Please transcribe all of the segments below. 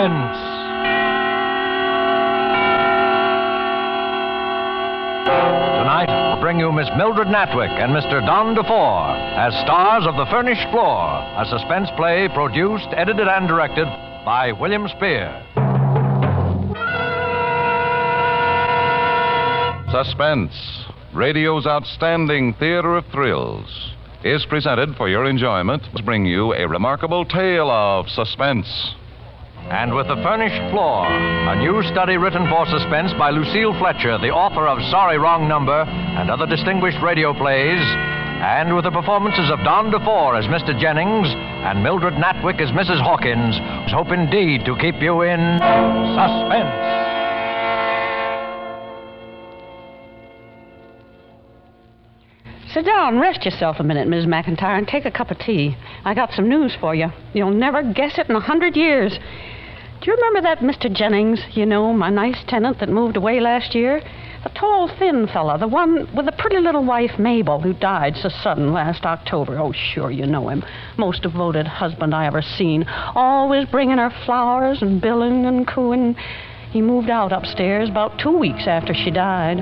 Suspense. Tonight, we'll bring you Miss Mildred Natwick and Mr. DeFore as stars of The Furnished Floor, a suspense play produced, edited, and directed by William Spear. Suspense, radio's outstanding theater of thrills, is presented for your enjoyment to bring you a remarkable tale of suspense. And with The Furnished Floor, a new study written for suspense by Lucille Fletcher, the author of Sorry, Wrong Number and other distinguished radio plays, and with the performances of DeFore as Mr. Jennings and Mildred Natwick as Mrs. Hawkins, whose hope indeed to keep you in suspense. Sit down, rest yourself a minute, Ms. McIntyre, and take a cup of tea. I got some news for you. You'll never guess it in 100 years. Do you remember that Mr. Jennings, you know, my nice tenant that moved away last year? The tall, thin fella, the one with the pretty little wife, Mabel, who died so sudden last October. Oh, sure, you know him. Most devoted husband I ever seen. Always bringing her flowers and billing and cooing. He moved out upstairs about 2 weeks after she died.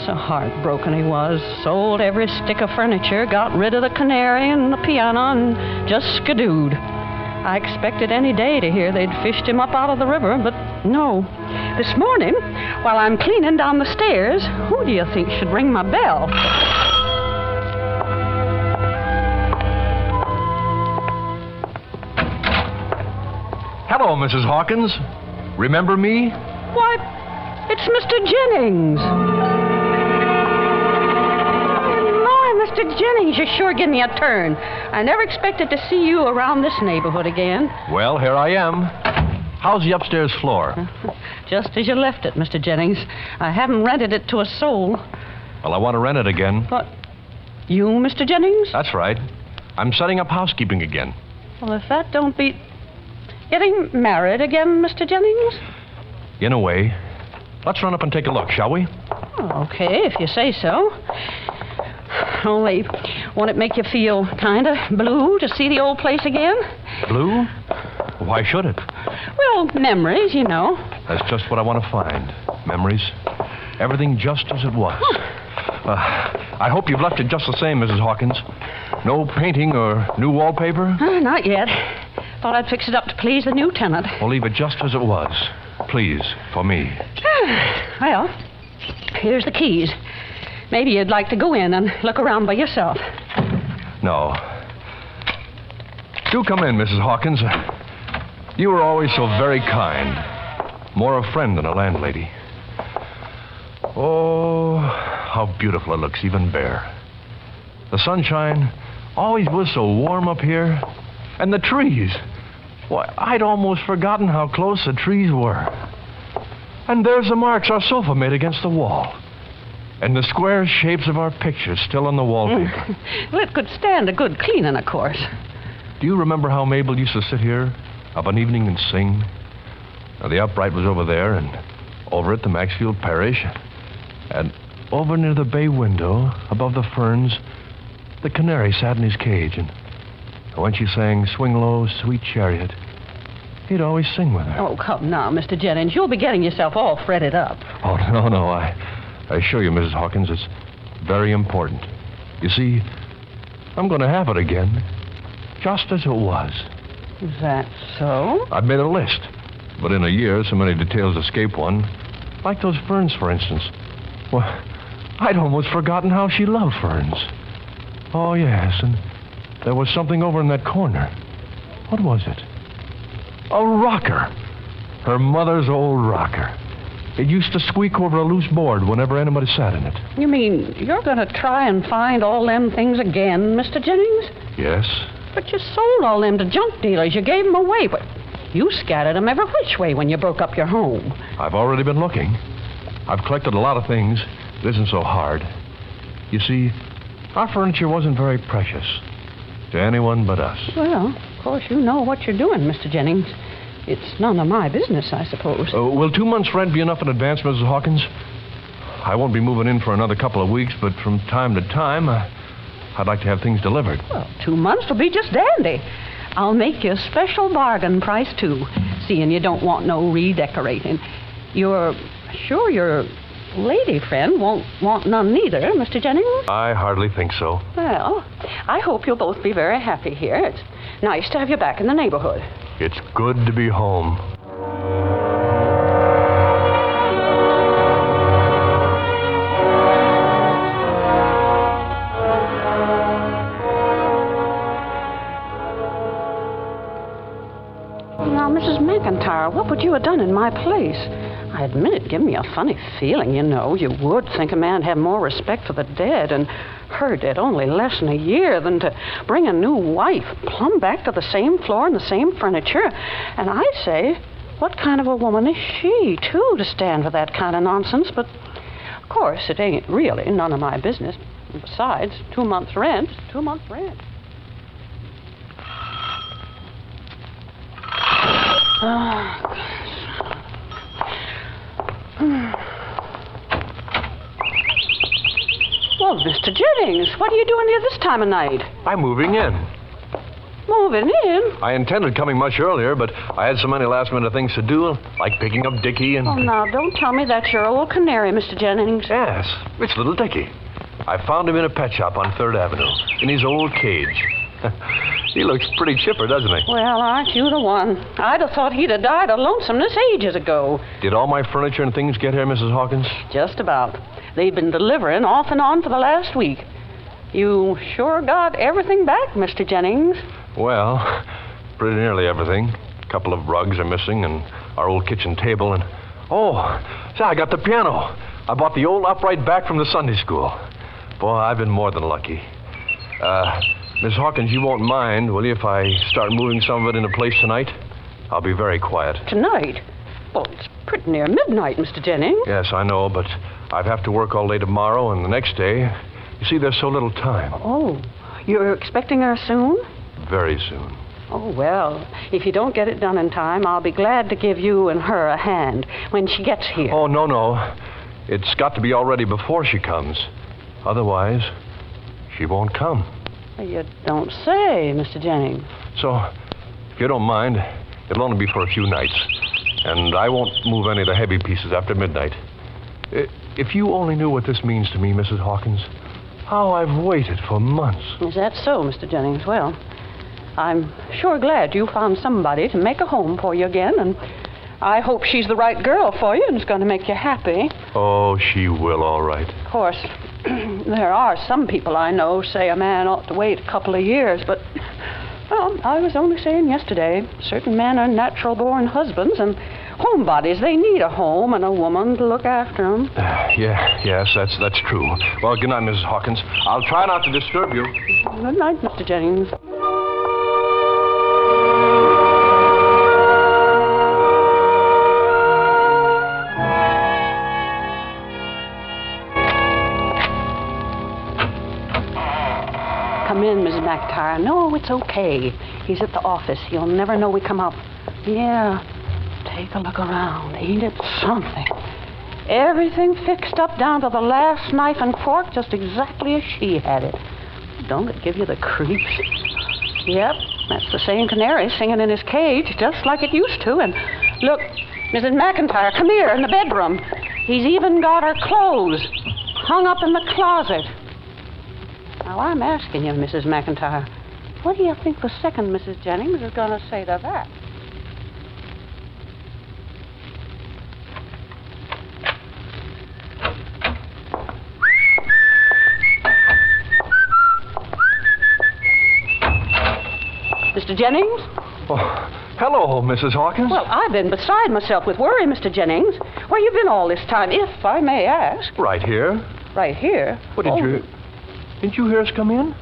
So heartbroken he was. Sold every stick of furniture, got rid of the canary and the piano, and just skidooed. I expected any day to hear they'd fished him up out of the river, but no. This morning, while I'm cleaning down the stairs, who do you think should ring my bell? Hello, Mrs. Hawkins. Remember me? Why, it's Mr. Jennings. Mr. Jennings, you sure give me a turn. I never expected to see you around this neighborhood again. Well, here I am. How's the upstairs floor? Just as you left it, Mr. Jennings. I haven't rented it to a soul. Well, I want to rent it again. What? You, Mr. Jennings? That's right. I'm setting up housekeeping again. Well, if that don't beat... Getting married again, Mr. Jennings? In a way. Let's run up and take a look, shall we? Oh, okay, if you say so. Only, won't it make you feel kind of blue to see the old place again? Blue? Why should it? Well, memories, you know. That's just what I want to find. Memories. Everything just as it was. I hope you've left it just the same, Mrs. Hawkins. No painting or new wallpaper? Not yet. Thought I'd fix it up to please the new tenant. Well, leave it just as it was. Please, for me. Well, here's the keys. Maybe you'd like to go in and look around by yourself. No. Do come in, Mrs. Hawkins. You were always so very kind. More a friend than a landlady. Oh, how beautiful it looks, even bare. The sunshine always was so warm up here. And the trees. Why, I'd almost forgotten how close the trees were. And there's the marks our sofa made against the wall. And the square shapes of our pictures still on the wallpaper. Well, it could stand a good cleaning, of course. Do you remember how Mabel used to sit here of an evening and sing? Now, the upright was over there, and over at the Maxfield Parish. And over near the bay window, above the ferns, the canary sat in his cage. And when she sang Swing Low, Sweet Chariot, he'd always sing with her. Oh, come now, Mr. Jennings. You'll be getting yourself all fretted up. Oh, no. I assure you, Mrs. Hawkins, it's very important. You see, I'm going to have it again, just as it was. Is that so? I've made a list, but in a year, so many details escape one. Like those ferns, for instance. Well, I'd almost forgotten how she loved ferns. Oh, yes, and there was something over in that corner. What was it? A rocker. Her mother's old rocker. It used to squeak over a loose board whenever anybody sat in it. You mean you're going to try and find all them things again, Mr. Jennings? Yes. But you sold all them to junk dealers. You gave them away, but you scattered them every which way when you broke up your home. I've already been looking. I've collected a lot of things. It isn't so hard. You see, our furniture wasn't very precious to anyone but us. Well, of course, you know what you're doing, Mr. Jennings. It's none of my business, I suppose. Will 2 months' rent be enough in advance, Mrs. Hawkins? I won't be moving in for another couple of weeks, but from time to time, I'd like to have things delivered. Well, 2 months will be just dandy. I'll make you a special bargain price, too. seeing you don't want no redecorating. You're sure your lady friend won't want none neither, Mr. Jennings? I hardly think so. Well, I hope you'll both be very happy here. It's nice to have you back in the neighborhood. It's good to be home. Now, Mrs. McIntyre, what would you have done in my place? I admit it gave me a funny feeling, you know. You would think a man had more respect for the dead, and her dead only less than a year, than to bring a new wife plumb back to the same floor and the same furniture. And I say, what kind of a woman is she, too, to stand for that kind of nonsense? But, of course, it ain't really none of my business. And besides, 2 months' rent is 2 months' rent. Well, Mr. Jennings, what are you doing here this time of night? I'm moving in. Moving in? I intended coming much earlier, but I had so many last-minute things to do, like picking up Dickie and... Oh, now, don't tell me that's your old canary, Mr. Jennings. Yes, it's little Dickie. I found him in a pet shop on 3rd Avenue, in his old cage. He looks pretty chipper, doesn't he? Well, aren't you the one? I'd have thought he'd have died of lonesomeness ages ago. Did all my furniture and things get here, Mrs. Hawkins? Just about. They've been delivering off and on for the last week. You sure got everything back, Mr. Jennings? Well, pretty nearly everything. A couple of rugs are missing, and our old kitchen table, and... Oh, see, I got the piano. I bought the old upright back from the Sunday school. Boy, I've been more than lucky. Miss Hawkins, you won't mind, will you, if I start moving some of it into place tonight? I'll be very quiet. Tonight? Well, it's pretty near midnight, Mr. Jennings. Yes, I know, but I'd have to work all day tomorrow and the next day. You see, there's so little time. Oh, you're expecting her soon? Very soon. Oh, well, if you don't get it done in time, I'll be glad to give you and her a hand when she gets here. Oh, no. It's got to be all ready before she comes. Otherwise, she won't come. You don't say, Mr. Jennings. So, if you don't mind, it'll only be for a few nights. And I won't move any of the heavy pieces after midnight. If you only knew what this means to me, Mrs. Hawkins, how I've waited for months. Is that so, Mr. Jennings? Well, I'm sure glad you found somebody to make a home for you again, and I hope she's the right girl for you and is going to make you happy. Oh, she will, all right. Of course, there are some people I know say a man ought to wait a couple of years, but, well, I was only saying yesterday, certain men are natural-born husbands, and homebodies, they need a home and a woman to look after them. Yes, that's true. Well, good night, Mrs. Hawkins. I'll try not to disturb you. Good night, Mr. Jennings. Come in, Mrs. McIntyre. No, it's okay. He's at the office. He'll never know we come up. Yeah. Take a look around. Ain't it something? Everything fixed up down to the last knife and fork, just exactly as she had it. Don't it give you the creeps? Yep, that's the same canary singing in his cage, just like it used to. And look, Mrs. McIntyre, come here in the bedroom. He's even got her clothes hung up in the closet. Now, I'm asking you, Mrs. McIntyre, what do you think the second Mrs. Jennings is going to say to that? Mr. Jennings? Oh, hello, Mrs. Hawkins. Well, I've been beside myself with worry, Mr. Jennings. Where you been all this time, if I may ask? Right here. Right here? What, didn't you hear us come in?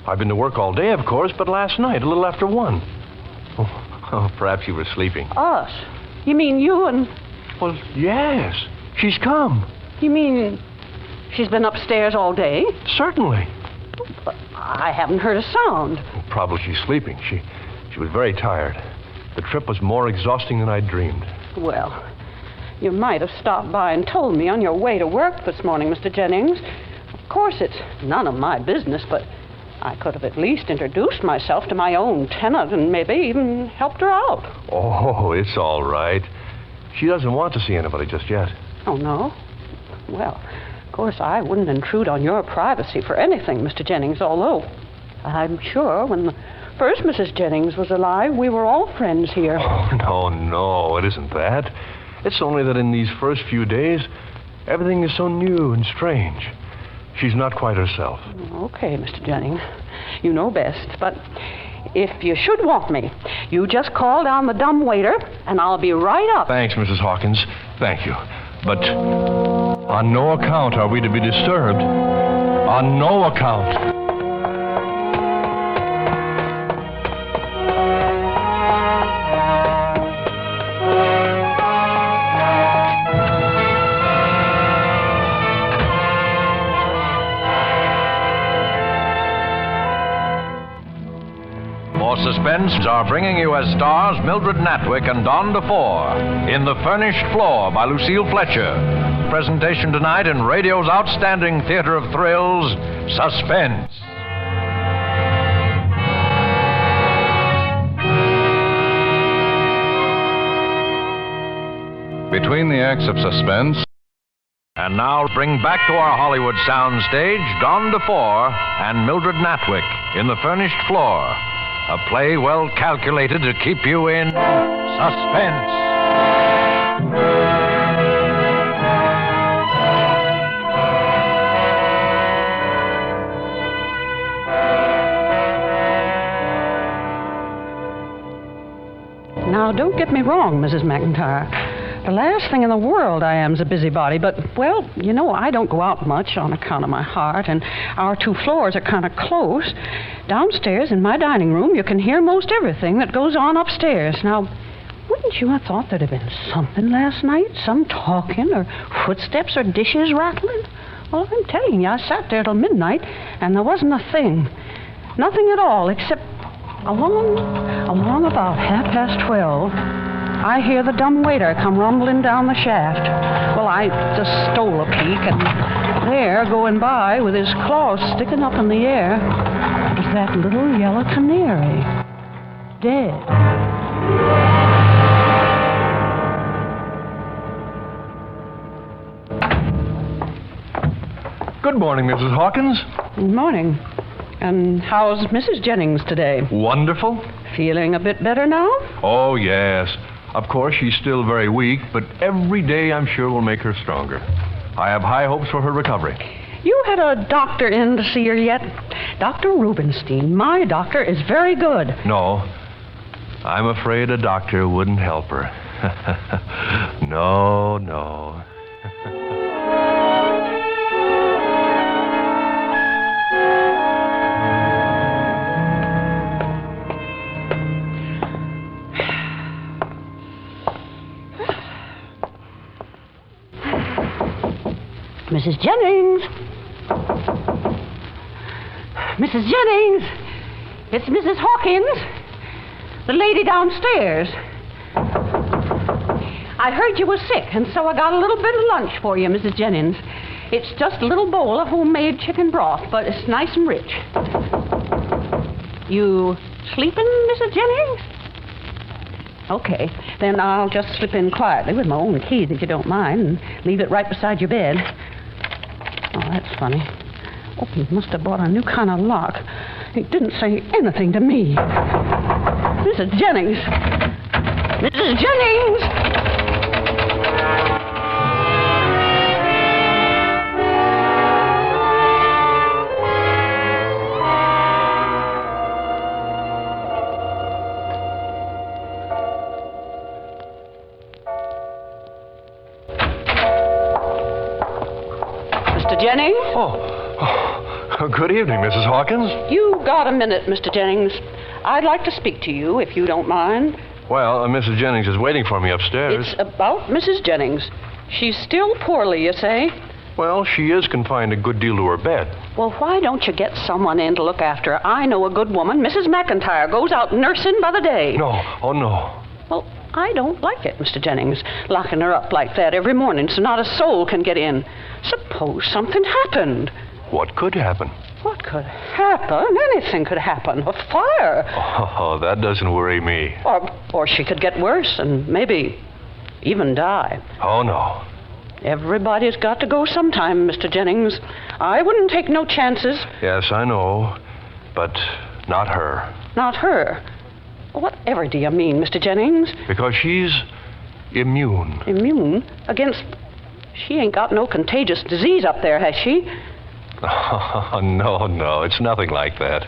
I've been to work all day, of course, but last night, a little after 1. Oh, perhaps you were sleeping. Us? You mean you and... Well, yes. She's come. You mean she's been upstairs all day? Certainly. But I haven't heard a sound. Probably she's sleeping. She was very tired. The trip was more exhausting than I dreamed. Well, you might have stopped by and told me on your way to work this morning, Mr. Jennings. Of course, it's none of my business, but I could have at least introduced myself to my own tenant and maybe even helped her out. Oh, it's all right. She doesn't want to see anybody just yet. Oh, no? Well, of course, I wouldn't intrude on your privacy for anything, Mr. Jennings, although I'm sure when the first Mrs. Jennings was alive, we were all friends here. Oh, no, it isn't that. It's only that in these first few days, everything is so new and strange. She's not quite herself. Okay, Mr. Jennings. You know best, but if you should want me, you just call down the dumb waiter, and I'll be right up. Thanks, Mrs. Hawkins. Thank you. But on no account are we to be disturbed. On no account. Suspense are bringing you as stars Mildred Natwick and DeFore in The Furnished Floor by Lucille Fletcher. Presentation tonight in radio's outstanding theater of thrills, Suspense. Between the acts of Suspense. And now bring back to our Hollywood soundstage DeFore and Mildred Natwick in The Furnished Floor. A play well calculated to keep you in suspense. Now, don't get me wrong, Mrs. McIntyre. The last thing in the world I am is a busybody, but, well, you know, I don't go out much on account of my heart, and our 2 floors are kind of close. Downstairs in my dining room, you can hear most everything that goes on upstairs. Now, wouldn't you have thought there'd have been something last night? Some talking or footsteps or dishes rattling? Well, I'm telling you, I sat there till midnight, and there wasn't a thing. Nothing at all, except along about 12:30, I hear the dumb waiter come rumbling down the shaft. Well, I just stole a peek, and there, going by with his claws sticking up in the air, was that little yellow canary, dead. Good morning, Mrs. Hawkins. Good morning. And how's Mrs. Jennings today? Wonderful. Feeling a bit better now? Oh, yes. Of course, she's still very weak, but every day I'm sure will make her stronger. I have high hopes for her recovery. You had a doctor in to see her yet? Dr. Rubenstein. My doctor is very good. No. I'm afraid a doctor wouldn't help her. No. Mrs. Jennings! Mrs. Jennings! It's Mrs. Hawkins, the lady downstairs. I heard you were sick, and so I got a little bit of lunch for you, Mrs. Jennings. It's just a little bowl of homemade chicken broth, but it's nice and rich. You sleeping, Mrs. Jennings? Okay, then I'll just slip in quietly with my own keys, if you don't mind, and leave it right beside your bed. Oh, that's funny. Oh, he must have bought a new kind of lock. He didn't say anything to me. Mrs. Jennings! Mrs. Jennings! Mr. Jennings? Oh, good evening, Mrs. Hawkins. You got a minute, Mr. Jennings. I'd like to speak to you, if you don't mind. Well, Mrs. Jennings is waiting for me upstairs. It's about Mrs. Jennings. She's still poorly, you say? Well, she is confined a good deal to her bed. Well, why don't you get someone in to look after her? I know a good woman. Mrs. McIntyre goes out nursing by the day. No, oh, no. Well, I don't like it, Mr. Jennings, locking her up like that every morning so not a soul can get in. Suppose something happened. What could happen? What could could happen. Anything could happen. A fire. Oh, that doesn't worry me. Or she could get worse and maybe even die. Oh, no. Everybody's got to go sometime, Mr. Jennings. I wouldn't take no chances. Yes, I know. But not her. Not her. Whatever do you mean, Mr. Jennings? Because she's immune. Immune? Against... She ain't got no contagious disease up there, has she? Oh, no. It's nothing like that.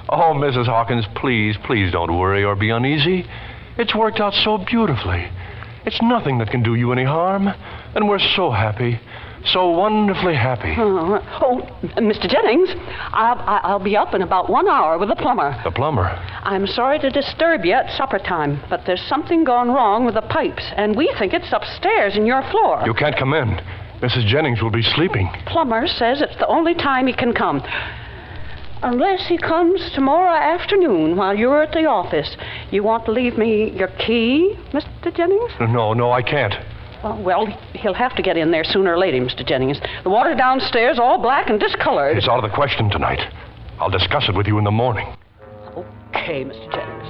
Oh, Mrs. Hawkins, please don't worry or be uneasy. It's worked out so beautifully. It's nothing that can do you any harm. And we're so happy. So wonderfully happy. Oh, Mr. Jennings, I'll be up in about 1 hour with the plumber. The plumber? I'm sorry to disturb you at supper time, but there's something gone wrong with the pipes, and we think it's upstairs in your floor. You can't come in. Mrs. Jennings will be sleeping. Plumber says it's the only time he can come. Unless he comes tomorrow afternoon while you're at the office. You want to leave me your key, Mr. Jennings? No, I can't. Well, he'll have to get in there sooner or later, Mr. Jennings. The water downstairs all black and discolored. It's out of the question tonight. I'll discuss it with you in the morning. Okay, Mr. Jennings.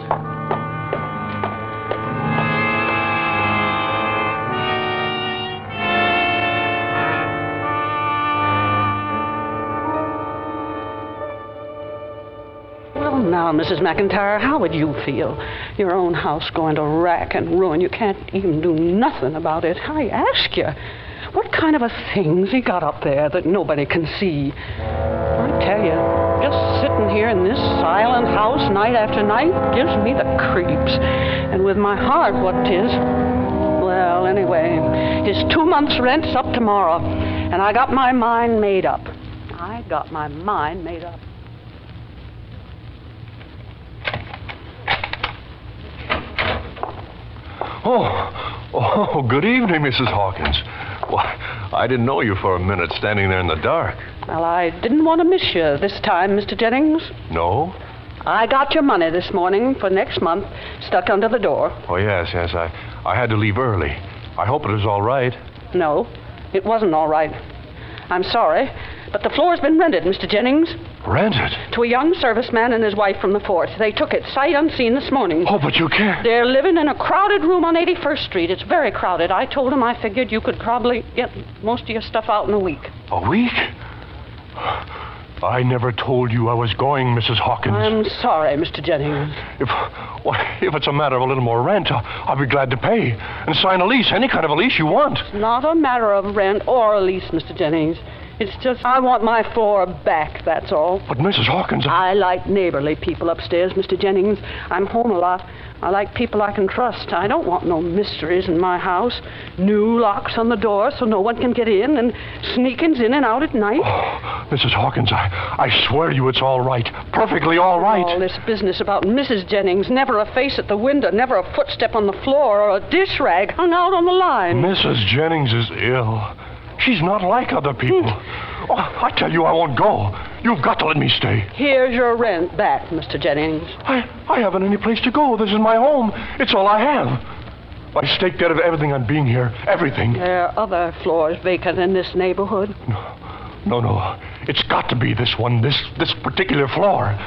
Well, now, Mrs. McIntyre, how would you feel? Your own house going to rack and ruin. You can't even do nothing about it. I ask you, what kind of a thing's he got up there that nobody can see? I tell you, just sitting here in this silent house night after night gives me the creeps. And with my heart what 'tis, well, anyway, his 2 months' rent's up tomorrow, and I got my mind made up. Oh, good evening, Mrs. Hawkins. Why, I didn't know you for a minute standing there in the dark. Well, I didn't want to miss you this time, Mr. Jennings. No? I got your money this morning for next month stuck under the door. Oh, yes. I had to leave early. I hope it was all right. No, it wasn't all right. I'm sorry, but the floor's been rented, Mr. Jennings. Rented? To a young serviceman and his wife from the 4th. They took it sight unseen this morning. Oh, but you can't. They're living in a crowded room on 81st Street. It's very crowded. I told them I figured you could probably get most of your stuff out in a week. A week? I never told you I was going, Mrs. Hawkins. I'm sorry, Mr. Jennings. If it's a matter of a little more rent, I'll be glad to pay and sign a lease, any kind of a lease you want. It's not a matter of rent or a lease, Mr. Jennings. It's just I want my floor back, that's all. But, Mrs. Hawkins... I like neighborly people upstairs, Mr. Jennings. I'm home a lot. I like people I can trust. I don't want no mysteries in my house. New locks on the door so no one can get in, and sneakings in and out at night. Oh, Mrs. Hawkins, I swear to you it's all right. Perfectly all right. All this business about Mrs. Jennings, never a face at the window, never a footstep on the floor, or a dish rag hung out on the line. Mrs. Jennings is ill. She's not like other people. Oh, I tell you I won't go. You've got to let me stay. Here's your rent back, Mr. Jennings. I haven't any place to go. This is my home. It's all I have. I staked out of everything on being here. Everything. There are other floors vacant in this neighborhood. No. It's got to be this one, this particular floor.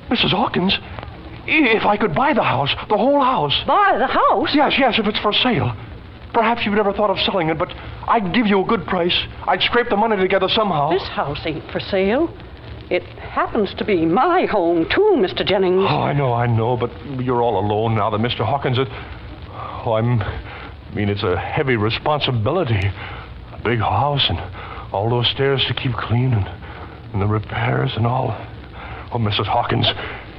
Mrs. Hawkins, if I could buy the house, the whole house. Buy the house? Yes, if it's for sale. Perhaps you've never thought of selling it, but I'd give you a good price. I'd scrape the money together somehow. This house ain't for sale. It happens to be my home, too, Mr. Jennings. Oh, I know, but you're all alone now that Mr. Hawkins is... Oh, I mean, it's a heavy responsibility. A big house and all those stairs to keep clean and the repairs and all. Oh, Mrs. Hawkins,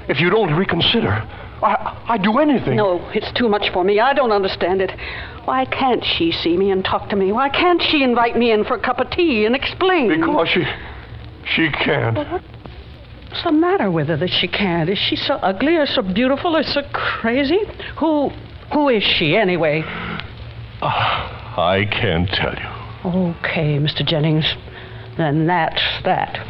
if you'd only reconsider, I'd do anything. No, it's too much for me. I don't understand it. Why can't she see me and talk to me? Why can't she invite me in for a cup of tea and explain? Because she can't. Well, what's the matter with her that she can't? Is she so ugly or so beautiful or so crazy? Who is she, anyway? I can't tell you. Okay, Mr. Jennings. Then that's that.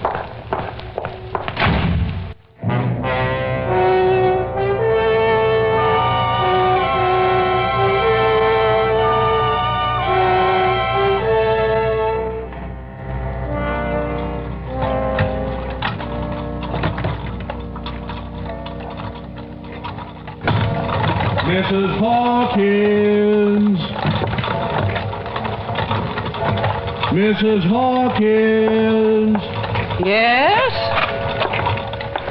Mrs. Hawkins! Mrs. Hawkins! Yes?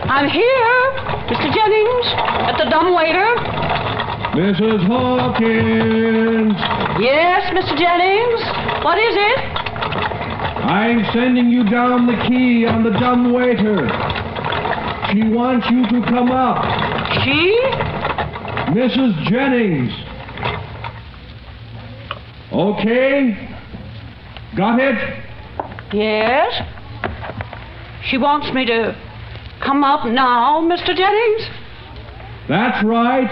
I'm here, Mr. Jennings, at the dumbwaiter. Mrs. Hawkins! Yes, Mr. Jennings? What is it? I'm sending you down the key on the dumbwaiter. She wants you to come up. She? Mrs. Jennings. Okay? Got it? Yes? She wants me to come up now, Mr. Jennings? That's right.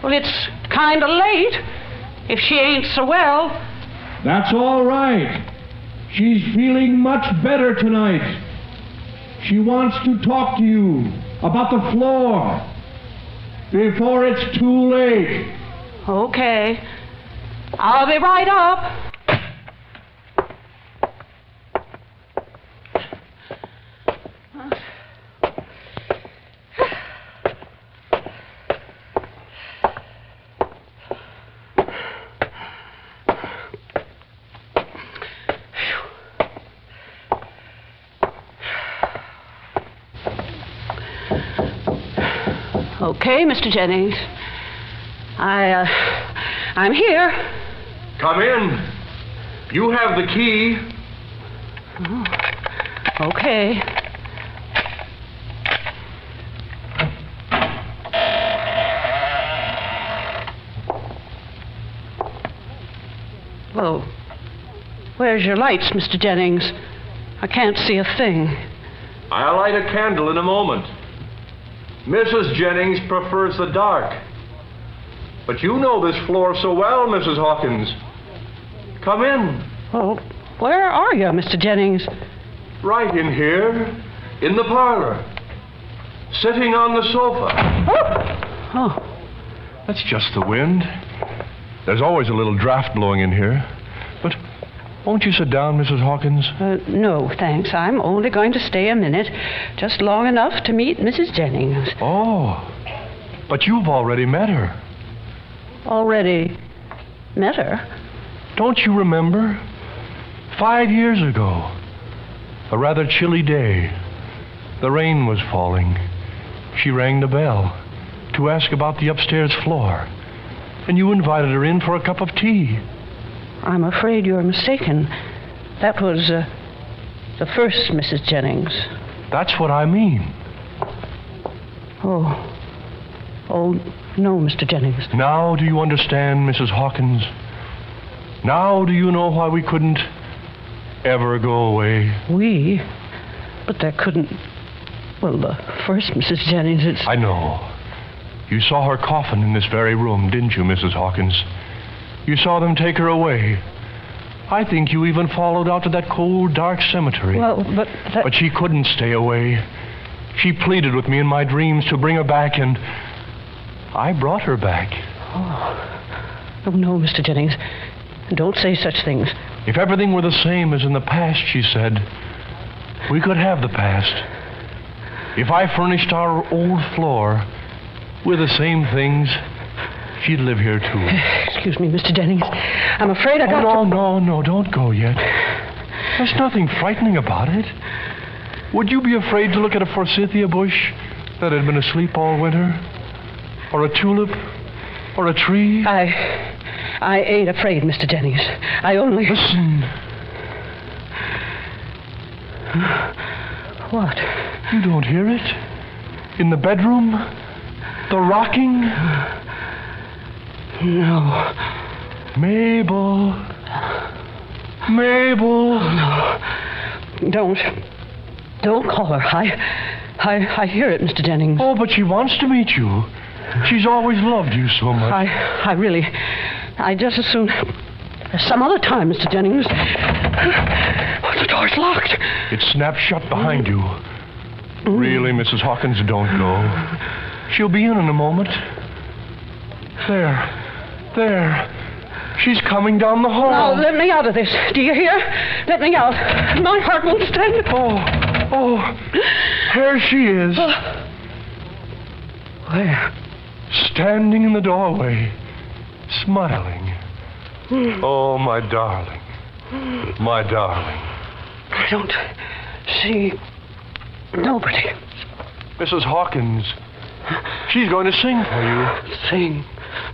Well, it's kind of late. If she ain't so well. That's all right. She's feeling much better tonight. She wants to talk to you about the floor before it's too late. Okay. I'll be right up. Okay, Mr. Jennings. I'm here. Come in. You have the key. Oh, okay. Well, where's your lights, Mr. Jennings? I can't see a thing. I'll light a candle in a moment. Mrs. Jennings prefers the dark. But you know this floor so well, Mrs. Hawkins. Come in. Oh, where are you, Mr. Jennings? Right in here, in the parlor. Sitting on the sofa. Oh. That's just the wind. There's always a little draft blowing in here. But won't you sit down, Mrs. Hawkins? No, thanks. I'm only going to stay a minute. Just long enough to meet Mrs. Jennings. Oh, but you've already met her. Already met her? Don't you remember? 5 years ago. A rather chilly day. The rain was falling. She rang the bell to ask about the upstairs floor. And you invited her in for a cup of tea. I'm afraid you're mistaken. That was the first Mrs. Jennings. That's what I mean. Oh, no, Mr. Jennings. Now do you understand, Mrs. Hawkins? Now do you know why we couldn't ever go away? We? But that couldn't... Well, the first Mrs. Jennings, it's... I know. You saw her coffin in this very room, didn't you, Mrs. Hawkins? You saw them take her away. I think you even followed out to that cold, dark cemetery. Well, but that... But she couldn't stay away. She pleaded with me in my dreams to bring her back, and I brought her back. Oh, no, Mr. Jennings. Don't say such things. If everything were the same as in the past, she said, we could have the past. If I furnished our old floor with the same things, she'd live here, too. Excuse me, Mr. Jennings. I'm afraid I got to... No, don't go yet. There's nothing frightening about it. Would you be afraid to look at a forsythia bush that had been asleep all winter? Or a tulip? Or a tree? I ain't afraid, Mr. Jennings. I only... Listen. What? You don't hear it? In the bedroom? The rocking? No. Mabel. Mabel. No. Don't call her. I hear it, Mr. Jennings. Oh, but she wants to meet you. She's always loved you so much. I just as soon... Some other time, Mr. Jennings. Oh, the door's locked. It's snapped shut behind you. Really, Mrs. Hawkins, don't go. She'll be in a moment. There. She's coming down the hall. Now, let me out of this. Do you hear? Let me out. My heart won't stand it. Oh. There she is. Where? standing in the doorway, smiling. Oh, my darling. My darling. I don't see nobody. Mrs. Hawkins, she's going to sing for you. Sing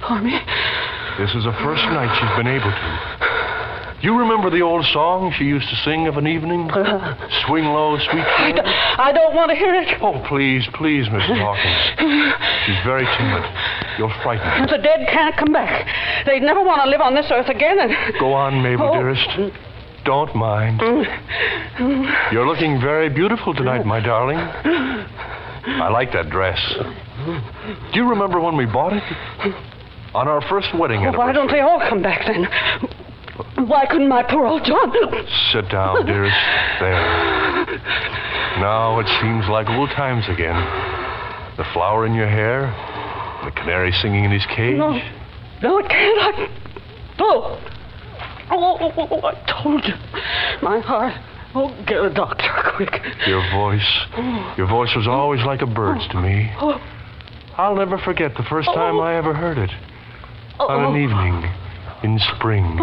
for me? This is the first night she's been able to. You remember the old song she used to sing of an evening? Swing low, sweet child? I don't want to hear it. Oh, please, please, Mrs. Hawkins. She's very timid. You'll frighten her. The dead can't come back. They'd never want to live on this earth again. Go on, Mabel, dearest. Don't mind. You're looking very beautiful tonight, my darling. I like that dress. Do you remember when we bought it? On our first wedding anniversary. Why don't they all come back then? Why couldn't my poor old John... Sit down, dearest. There. Now it seems like old times again. The flower in your hair, the canary singing in his cage. No, it can't. Oh, I told you. My heart. Oh, get a doctor, quick. Your voice was always like a bird's to me. I'll never forget the first time I ever heard it. On an evening in spring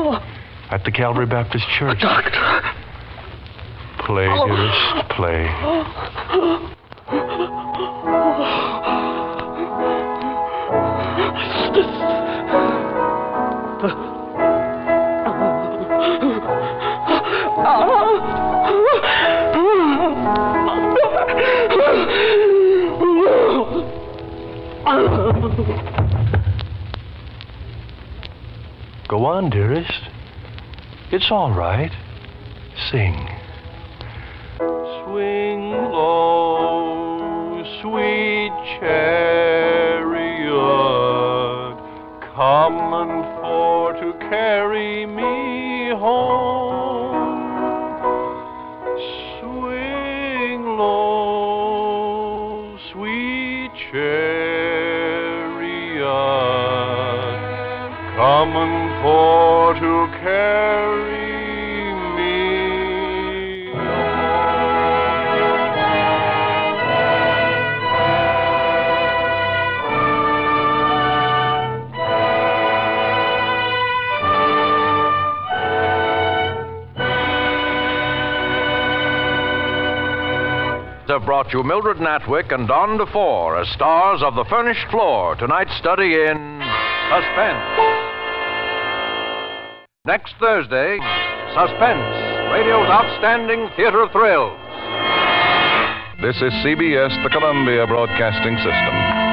at the Calvary Baptist Church. Doctor. Play, dearest, play. Go on, dearest. It's all right. Sing. Swing low, sweet chariot, coming for to carry me home. Swing low, sweet chariot, coming for to carry me Have brought you Mildred Natwick and Don DeFore as stars of The Furnished Floor, tonight's study in Suspense. Next Thursday, Suspense, radio's outstanding theater of thrills. This is CBS, the Columbia Broadcasting System.